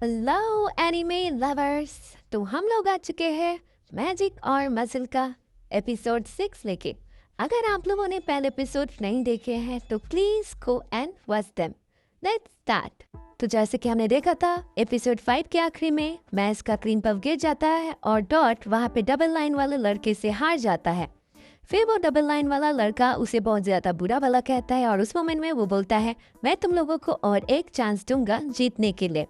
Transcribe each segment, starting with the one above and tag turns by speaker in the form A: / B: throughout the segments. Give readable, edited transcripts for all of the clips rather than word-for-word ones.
A: Hello anime lovers. तो हम लोग आ चुके हैं मैजिक और मसल का एपिसोड 6 लेके। अगर आप लोगों ने पहले एपिसोड नहीं देखे हैं तो please go and watch them. Let's start. तो जैसे कि हमने देखा था एपिसोड 5 के आखिरी में मैस का क्रीम पफ गिर जाता है और डॉट वहाँ पे डबल लाइन वाले लड़के से हार जाता है। फिर वो डबल लाइन वाला लड़का उसे बहुत ज्यादा बुरा भला कहता है और उस मोमेंट में वो बोलता है मैं तुम लोगों को और एक चांस दूंगा जीतने के लिए।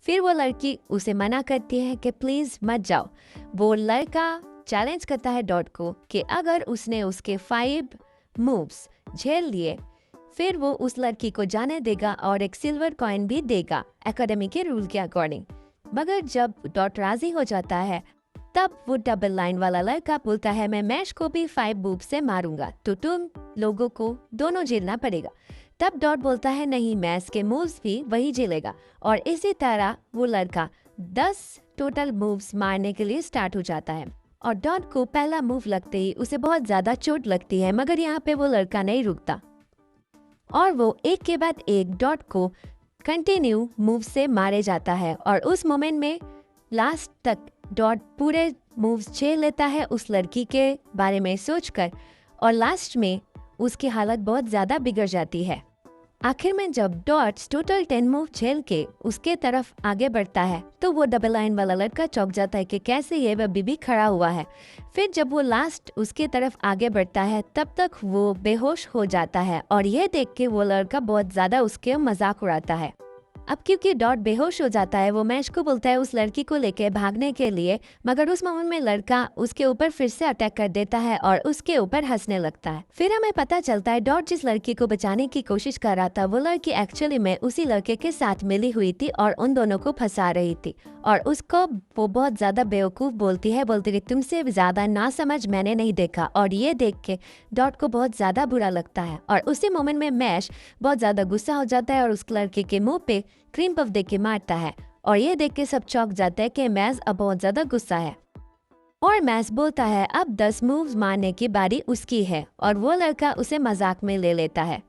A: फिर वो लड़की उसे मना करती है कि प्लीज मत जाओ। वो लड़का चैलेंज करता है डॉट को कि अगर उसने उसके 5 मूव्स झेल लिए फिर वो उस लड़की को जाने देगा और एक सिल्वर कॉइन भी देगा एकेडमी के रूल के अकॉर्डिंग। मगर जब डॉट राजी हो जाता है तब वो डबल लाइन वाला लड़का बोलता है मैं मैश को भी 5 मूव से मारूंगा तो तुम लोगों को दोनों झेलना पड़ेगा। तब डॉट बोलता है नहीं मैश के मूव्स भी वही झेलेगा और इसी तरह वो लड़का 10 टोटल मूव्स मारने के लिए स्टार्ट हो जाता है और डॉट को पहला मूव लगते ही उसे बहुत ज्यादा चोट लगती है। मगर यहाँ पे वो लड़का नहीं रुकता और वो एक के बाद एक डॉट को कंटिन्यू मूव से मारे जाता है और उस मोमेंट में लास्ट तक डॉट पूरे मूव्स झेल लेता है उस लड़की के बारे में सोचकर और लास्ट में उसकी हालत बहुत ज्यादा बिगड़ जाती है। आखिर में जब डॉट टोटल 10 मूव झेल के उसके तरफ आगे बढ़ता है तो वो डबल लाइन वाला लड़का चौंक जाता है कि कैसे ये अभी भी खड़ा हुआ है। फिर जब वो लास्ट उसके तरफ आगे बढ़ता है तब तक वो बेहोश हो जाता है और ये देख के वो लड़का बहुत ज्यादा उसके मजाक उड़ाता है। अब क्योंकि डॉट बेहोश हो जाता है वो मैश को बोलता है उस लड़की को लेके भागने के लिए। मगर उस मोमेंट में लड़का उसके ऊपर फिर से अटैक कर देता है और उसके ऊपर हंसने लगता है। फिर हमें पता चलता है डॉट जिस लड़की को बचाने की कोशिश कर रहा था वो लड़की एक्चुअली में उसी लड़के के साथ मिली हुई थी और उन दोनों को फंसा रही थी और उसको वो बहुत ज्यादा बेवकूफ बोलती है कि तुमसे ज्यादा ना समझ मैंने नहीं देखा। और ये देख के डॉट को बहुत ज्यादा बुरा लगता है और उसी मोमेंट में मैश बहुत ज्यादा गुस्सा हो जाता है और उस लड़के के मुंह पे क्रीम पफ दे के मारता है और ये देख के सब चौंक जाते हैं कि मैस अब बहुत ज्यादा गुस्सा है और मैस बोलता है अब 10 मूव्स मारने की बारी उसकी है और वो लड़का उसे मजाक में ले लेता है।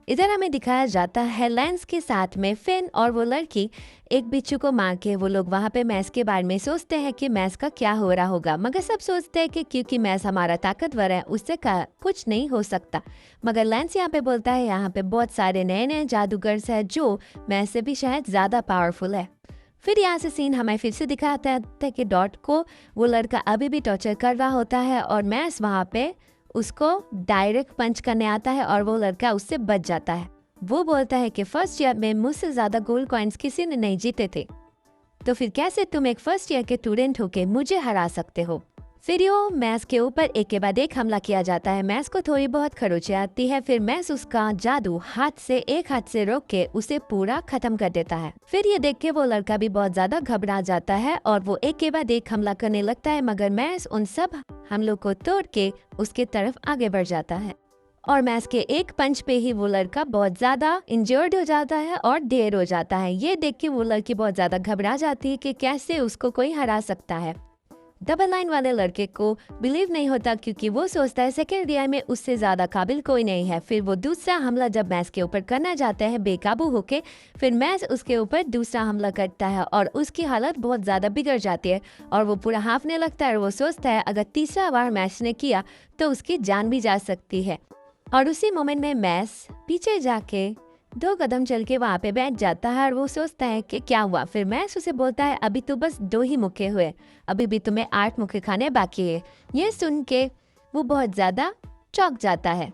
A: इधर हमें दिखाया जाता है लेंस के साथ में फिन और वो लड़की एक बिच्छू को मार के वो लोग वहाँ पे मैस के बारे में सोचते हैं कि मैस का क्या हो रहा होगा। मगर सब सोचते हैं कि क्योंकि मैस हमारा ताकतवर है उससे कुछ नहीं हो सकता। मगर लेंस यहाँ पे बोलता है यहाँ पे बहुत सारे नए नए जादूगर्स हैं जो मैस से भी शायद ज्यादा पावरफुल है। फिर यहाँ से सीन हमें फिर से दिखाता है कि डॉट को वो लड़का अभी भी टॉर्चर कर रहा होता है और मैस वहाँ पे उसको डायरेक्ट पंच करने आता है और वो लड़का उससे बच जाता है। वो बोलता है कि फर्स्ट ईयर में मुझसे ज्यादा गोल्ड कॉइन्स किसी ने नहीं जीते थे तो फिर कैसे तुम एक फर्स्ट ईयर के स्टूडेंट होके मुझे हरा सकते हो। फिर यो मैस के ऊपर एक के बाद एक हमला किया जाता है। मैस को थोड़ी बहुत खरोचे आती है। फिर मैस उसका जादू एक हाथ से रोक के उसे पूरा खत्म कर देता है। फिर ये देख के वो लड़का भी बहुत ज्यादा घबरा जाता है और वो एक के बाद एक हमला करने लगता है। मगर मैस उन सब हमलों को तोड़ के उसके तरफ आगे बढ़ जाता है और मैस के एक पंच पे ही वो लड़का बहुत ज्यादा इंजर्ड हो जाता है और ढेर हो जाता है। ये देख के वो लड़की बहुत ज्यादा घबरा जाती है कि कैसे उसको कोई हरा सकता है। डबल लाइन वाले लड़के को बिलीव नहीं होता क्योंकि वो सोचता है सेकेंड ईयर में उससे ज्यादा काबिल कोई नहीं है। फिर वो दूसरा हमला जब मैस के ऊपर करना चाहता है बेकाबू होके फिर मैस उसके ऊपर दूसरा हमला करता है और उसकी हालत बहुत ज्यादा बिगड़ जाती है और वो पूरा हाँफने लगता है और वो सोचता है अगर तीसरा बार मैस ने किया तो उसकी जान भी जा सकती है। और उसी मोमेंट में मैस पीछे जाके 2 कदम चल के वहाँ पे बैठ जाता है और वो सोचता है कि क्या हुआ। फिर मैस उसे बोलता है अभी तो बस 2 ही मुक्के हुए, अभी भी तुम्हें 8 मुक्के खाने बाकी है। ये सुन के वो बहुत ज्यादा चौंक जाता है।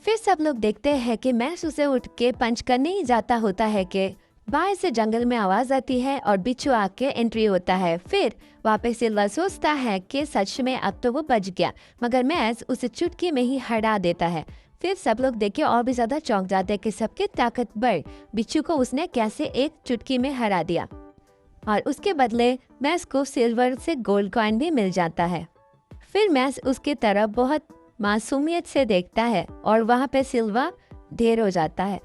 A: फिर सब लोग देखते हैं कि मैस उसे उठ के पंच करने ही जाता होता है कि बाहर से जंगल में आवाज आती है और बिच्छू आके एंट्री होता है। फिर वापस सिल्वा सोचता है कि सच में अब तो वो बच गया मगर मैस उसे चुटकी में ही हरा देता है। फिर सब लोग देख के और भी ज्यादा चौंक जाते हैं कि सबके ताकतवर बिच्छू को उसने कैसे एक चुटकी में हरा दिया और उसके बदले मैस को सिल्वर से गोल्ड कॉइन भी मिल जाता है। फिर मैस उसके तरफ बहुत मासूमियत से देखता है और वहाँ पे सिल्वा ढेर हो जाता है।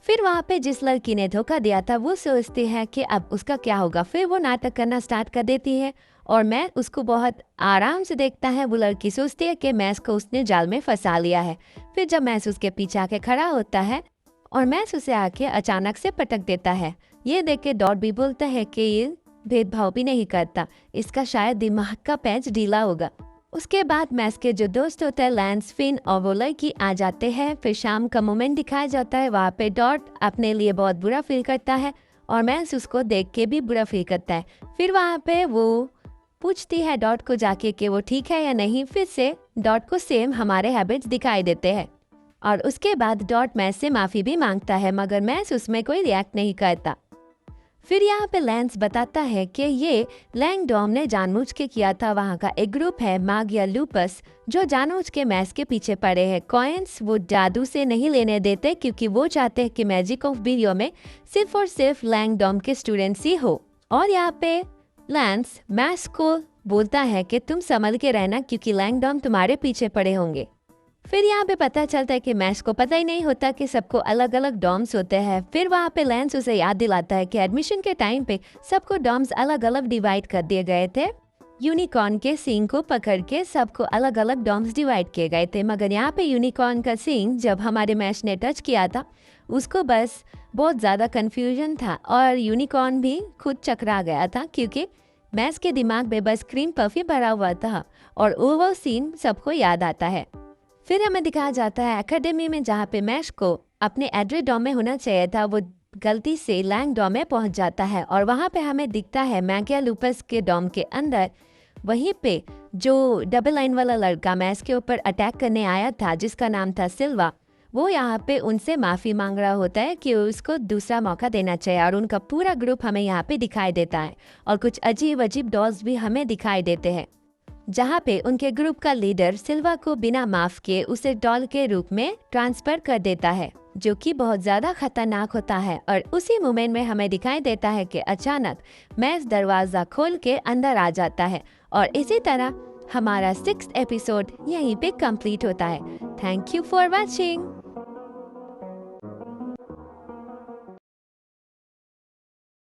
A: फिर वहाँ पे जिस लड़की ने धोखा दिया था वो सोचती है कि अब उसका क्या होगा। फिर वो नाटक करना स्टार्ट कर देती है और मैथ उसको बहुत आराम से देखता है। वो लड़की सोचती है कि मैथ को उसने जाल में फंसा लिया है। फिर जब मैथ उसके पीछे आके खड़ा होता है और मैथ उसे आके अचानक से पटक देता है। ये देख के डॉट भी बोलता है कि ये भेदभाव भी नहीं करता, इसका शायद दिमाग का पैच ढीला होगा। उसके बाद मैथ के जो दोस्त होते हैं लैंस, फिन और वो लड़की आ जाते हैं। फिर शाम का मोमेंट दिखाया जाता है। वहाँ पे डॉट अपने लिए बहुत बुरा फील करता है और मैथ उसको देख के भी बुरा फील करता है। फिर वहाँ पे वो पूछती है डॉट को जाके कि वो ठीक है या नहीं। फिर से डॉट को सेम हमारे हैबिट्स दिखाई देते हैं और उसके बाद डॉट मैथ से माफ़ी भी मांगता है, मगर मैथ उसमें कोई रिएक्ट नहीं करता। फिर यहाँ पे लैंस बताता है कि ये लैंगडॉम ने जानबूझ के किया था। वहाँ का एक ग्रुप है माग या लूपस जो जानबूझ के मैथ के पीछे पड़े हैं। कॉइन्स वो जादू से नहीं लेने देते क्योंकि वो चाहते हैं कि मैजिक ऑफ वीडियो में सिर्फ और सिर्फ लैंगडॉम के स्टूडेंट्स ही हो। और यहाँ पे लैंस मैथ को बोलता है कि तुम संभल के रहना क्योंकि लैंगडॉम तुम्हारे पीछे पड़े होंगे। फिर यहाँ पे पता चलता है कि मैथ को पता ही नहीं होता कि सबको अलग अलग डॉम्स होते हैं। फिर वहाँ पे लैंस उसे याद दिलाता है कि एडमिशन के टाइम पे सबको डॉम्स अलग अलग डिवाइड कर दिए गए थे। यूनिकॉर्न के सींग को पकड़ के सबको अलग अलग डॉम्स डिवाइड किए गए थे, मगर यहाँ पे यूनिकॉर्न का सींग जब हमारे मैथ ने टच किया था उसको बस बहुत ज़्यादा कन्फ्यूजन था और यूनिकॉर्न भी खुद चकरा गया था क्योंकि मैथ के दिमाग में बस क्रीम पफ ही भरा हुआ था और वो सीन सबको याद आता है। फिर हमें दिखाया जाता है एकेडमी में जहाँ पे मैश को अपने एड्रे डॉम में होना चाहिए था, वो गलती से लैंग डॉम में पहुँच जाता है और वहाँ पे हमें दिखता है मैगिया लूपस के डॉम के अंदर वहीं पे जो डबल लाइन वाला लड़का मैश के ऊपर अटैक करने आया था जिसका नाम था सिल्वा, वो यहाँ पे उनसे माफ़ी मांग रहा होता है कि उसको दूसरा मौका देना चाहिए। और उनका पूरा ग्रुप हमें यहाँ पे दिखाई देता है और कुछ अजीब अजीब डॉल्स भी हमें दिखाई देते हैं जहाँ पे उनके ग्रुप का लीडर सिल्वा को बिना माफ किए उसे डॉल के रूप में ट्रांसफर कर देता है, जो कि बहुत ज़्यादा खतरनाक होता है। और उसी मोमेंट में हमें दिखाई देता है कि अचानक मैथ दरवाज़ा खोल के अंदर आ जाता है और इसी तरह हमारा 6th एपिसोड यहीं पे कंप्लीट होता है। Thank you for watching.